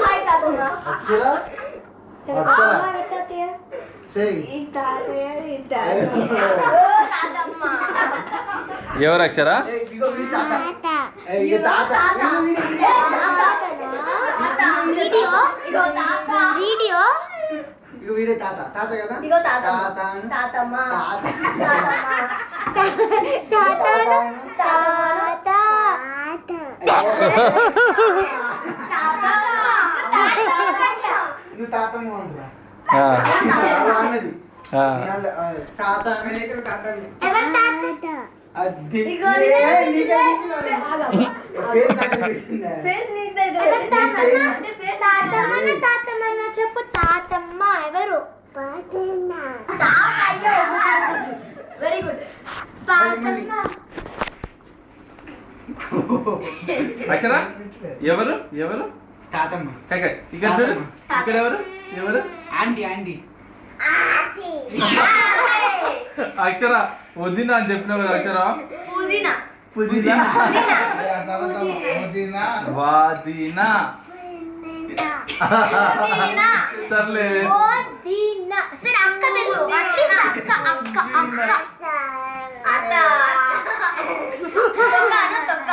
Hi తాతమ్మ. అక్షరా ఎవరు అక్షరా? వీడే తాత తాత కదా. ఇగో తాతమ్మ తాతమ్మ నువ్వు తాతమ్మ అందురా అన్నది తాత అది చెప్పు తాతమ్మ ఎవరు? Very good. అక్షరా ఎవరు? ఎవరు? తాతమ్మ. ఇక్కడ చూడు, ఇక్కడ ఎవరు? ఎవరు? Aunty aunty. అక్షర వదినా అని చెప్పినావు కదా అక్షర. పుదీనా పుదీనా వాదీనా సర్లే. సరే అక్క తెలుగు అక్క అక్క అక్క అత్త తొక్క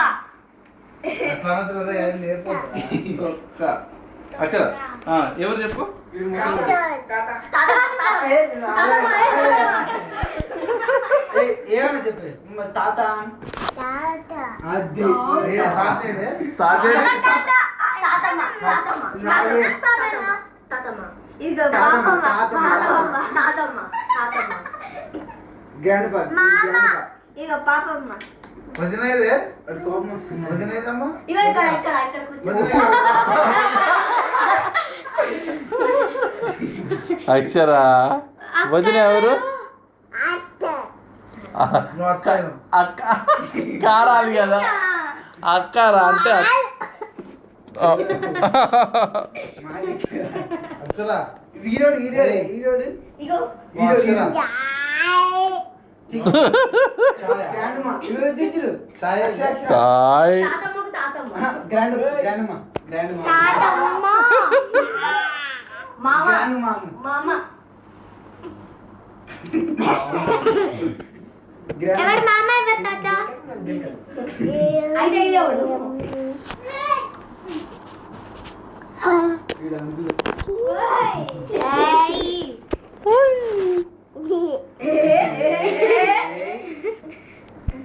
అక్షర ఎవరు చెప్పు? ఏమన్నా చెప్పే తాత అది ఇక పాపమ్మ వదిలేదే వదిలేదమ్మా. ఇక ఇక్కడ ఇక్కడ ఇక్కడ అక్షర వదిన ఎవరు? అక్క కారాలి కదా అక్కరా అంటే వీడోడు వీడోడు వీడోడు ఇగో తాయ్ ఎవరు మామ ఎవరు తాత? అయితే ఇదేవాడు